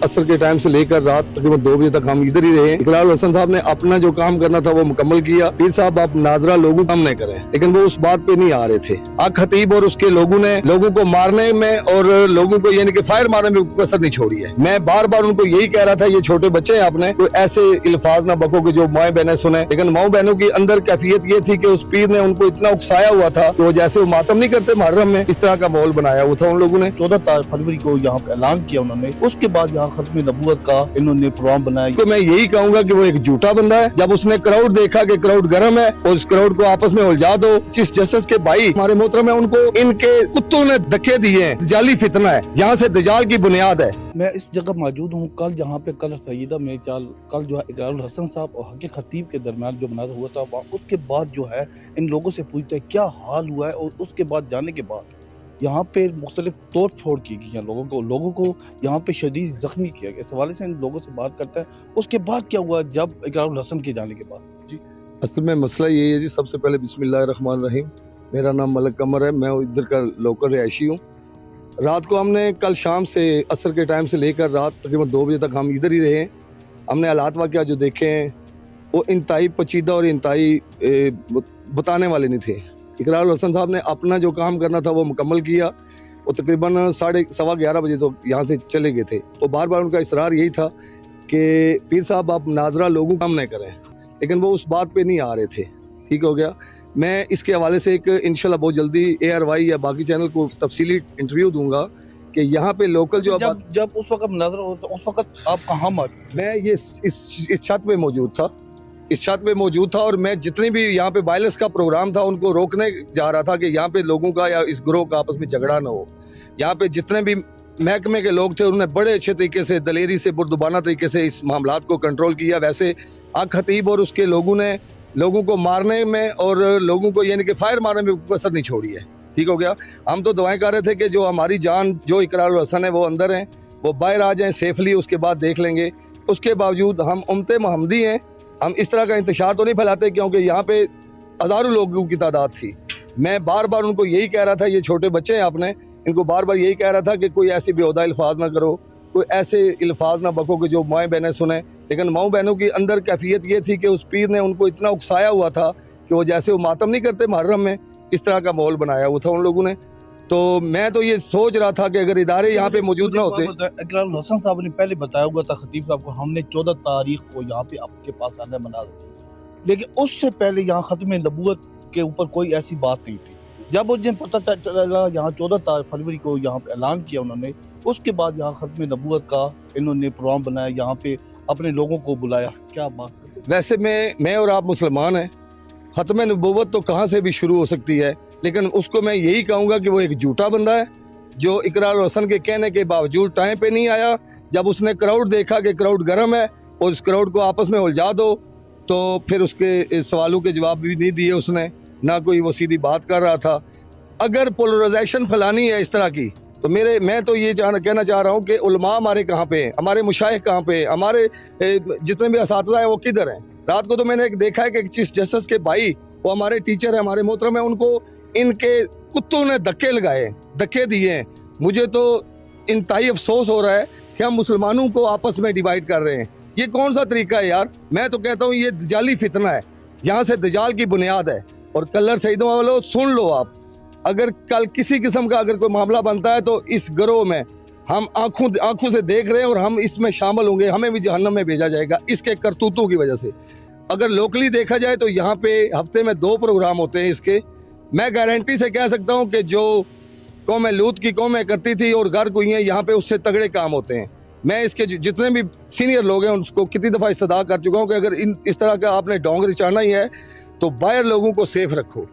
असर के टाइम से लेकर रात तकरीबन 2 बजे तक हम इधर ही रहे। इकरारुल हसन साहब ने अपना जो काम करना था वो मुकम्मल किया। पीर साहब आप नाजरा लोगों काम नहीं करें, लेकिन वो उस बात पे नहीं आ रहे थे। खतीब और उसके लोगों ने लोगों को मारने में और लोगों को यानी कि फायर मारने में कसर नहीं छोड़ी है। मैं बार बार उनको यही कह रहा था, ये छोटे बच्चे हैं, आपने कोई ऐसे इल्फाज ना बको कि जो माए बहनें सुने। लेकिन माओ बहनों की अंदर कैफियत ये थी कि उस पीर ने उनको इतना उकसाया हुआ था कि वो जैसे वो मातम नहीं करते मुहर्रम में, इस तरह का माहौल बनाया हुआ था उन लोगों ने। 14 फरवरी को यहाँ पे ऐलान किया उन्होंने, उसके बाद यहाँ खत्म नबूवत का इन्होंने प्रोग्राम बनाया। तो मैं यही कहूंगा कि वो एक झूठा बंदा है। जब उसने क्राउड देखा कि क्राउड गर्म है और उस क्राउड को आपस में उलझा दो, चीफ जस्टिस के भाई हमारे मोहतरम है, उनको इनके कुत्तों ने धक्के दिए हैं। जाली फितना है, यहाँ से दजाल की बुनियाद है। मैं इस जगह मौजूद हूँ। कल जहाँ पे कल सईदा में कल जो है इकरारुल हसन साहब और हक खतीब के दरमियान जो मुनाज़रा हुआ था, उसके बाद जो है इन लोगों से पूछते हैं क्या हाल हुआ है, और उसके बाद जाने के बाद यहाँ पे मुख्तलिफ तोड़ फोड़ की गई है, लोगों को यहाँ पे शदीद जख्मी किया गया। इस हवाले से इन लोगों से बात करते हैं, उसके बाद क्या हुआ जब इकरारुल हसन के जाने के बाद। जी असल में मसला ये है जी, सबसे पहले बिस्मिल्लाहिर्रहमानिर्रहीम, मेरा नाम मलक कमर है, मैं इधर का लोकल रिहायशी हूँ। रात को हमने कल शाम से असर के टाइम से लेकर रात तकरीबन 2 बजे तक हम इधर ही रहे। हमने हालात वाक़या जो देखे हैं वो इंतहाई पेचीदा और इंतहाई बताने वाले नहीं थे। इकरारुल हसन साहब ने अपना जो काम करना था वो मुकम्मल किया। वो तकरीबन 11:15 बजे तो यहाँ से चले गए थे। तो बार बार उनका इसरार यही था कि पीर साहब आप नाजरा लोगों काम नहीं करें, लेकिन वो उस बात पे नहीं आ रहे थे। ठीक हो गया। मैं इसके हवाले से एक इंशाल्लाह बहुत जल्दी ARY या बाकी चैनल को तफसीली इंटरव्यू दूंगा कि यहाँ पे लोकल जो जब उस वक्त मुनाज़रा होता, उस वक्त आप कहाँ मौजूद? मैं ये इस छत पे मौजूद था, इस छत पे मौजूद था, और मैं जितने भी यहाँ पे वायलेंस का प्रोग्राम था उनको रोकने जा रहा था कि यहाँ पे लोगों का या इस ग्रोह का आपस में झगड़ा ना हो। यहाँ पे जितने भी महकमे के लोग थे उन्होंने बड़े अच्छे तरीके से, दलेरी से, बुरदुबाना तरीके से इस मामलात को कंट्रोल किया। वैसे खतीब और उसके लोगों ने लोगों को मारने में और लोगों को यानी कि फायर मारने में कसर नहीं छोड़ी है। ठीक हो गया। हम तो दुआएं कर रहे थे कि जो हमारी जान, जो इकरारुल हसन है वो अंदर हैं, वो बाहर आ जाएं सेफली, उसके बाद देख लेंगे। उसके बावजूद हम उम्मते मोहम्मदी हैं, हम इस तरह का इंतशार तो नहीं फैलाते, क्योंकि यहाँ पे हज़ारों लोगों की तादाद थी। मैं बार बार उनको यही कह रहा था, ये छोटे बच्चे हैं, आपने इनको बार बार यही कह रहा था कि कोई ऐसी बेहुदा अल्फाज ना करो, कोई ऐसे अल्फाज ना बको कि जो माएँ बहनें सुने। लेकिन माओ बहनों की अंदर कैफियत ये थी कि उस पीर ने उनको इतना उकसाया हुआ था कि वो जैसे वो मातम नहीं करते मुहर्रम में, इस तरह का माहौल बनाया हुआ था उन लोगों ने। तो मैं तो ये सोच रहा था कि अगर इदारे यहाँ पे मौजूद ना होते। इकरारुल हसन साहब ने पहले बताया हुआ था खतीब साहब को, हमने 14 तारीख को यहाँ पे आपके पास आने मना, लेकिन उससे पहले यहाँ खत्म नबूवत के ऊपर कोई ऐसी बात नहीं थी। जब उस दिन पता चला यहाँ 14 फरवरी को यहाँ पे ऐलान किया उन्होंने, उसके बाद यहाँ खत्म नबूवत का इन्होंने प्रोग्राम बनाया, यहाँ पे अपने लोगों को बुलाया। क्या बात है? वैसे मैं और आप मुसलमान हैं, खत्म नबूवत तो कहाँ से भी शुरू हो सकती है, लेकिन उसको मैं यही कहूँगा कि वो एक झूठा बंदा है जो इकरारुल हसन के कहने के बावजूद टाइम पे नहीं आया। जब उसने क्राउड देखा कि क्राउड गर्म है और उस क्राउड को आपस में उलझा दो, तो फिर उसके सवालों के जवाब भी नहीं दिए उसने, ना कोई वो सीधी बात कर रहा था। अगर पोलराइजेशन फैलानी है इस तरह की, तो मैं तो ये कहना चाह रहा हूँ कि उलमा हमारे कहाँ पे हैं, हमारे मुशाइख कहाँ पे हैं, हमारे जितने भी असातिज़ा हैं वो किधर हैं। रात को तो मैंने देखा है कि चीफ जस्टिस के भाई, वो हमारे टीचर है, हमारे मोहतरम है, उनको इनके कुत्तों ने धक्के लगाए, धक्के दिए हैं। मुझे तो इंतहाई अफसोस हो रहा है कि हम मुसलमानों को आपस में डिवाइड कर रहे हैं। ये कौन सा तरीका है यार? मैं तो कहता हूँ ये जाली फितना है, यहाँ से दजाल की बुनियाद है। और कलर सईदों वालों सुन लो आप, अगर कल किसी किस्म का अगर कोई मामला बनता है तो इस गिरोह में हम आंखों से देख रहे हैं और हम इसमें शामिल होंगे, हमें भी जहन्नम में भेजा जाएगा इसके करतूतों की वजह से। अगर लोकली देखा जाए तो यहाँ पे हफ्ते में 2 प्रोग्राम होते हैं इसके। मैं गारंटी से कह सकता हूँ कि जो कौम लूत की कौमें करती थी और घर को यहाँ पे उससे तगड़े काम होते हैं। मैं इसके जितने भी सीनियर लोग हैं उनको कितनी दफ़ा इस्तदा कर चुका हूँ कि अगर इस तरह का आपने डोंग रिचाना ही है तो बाहर लोगों को सेफ रखो।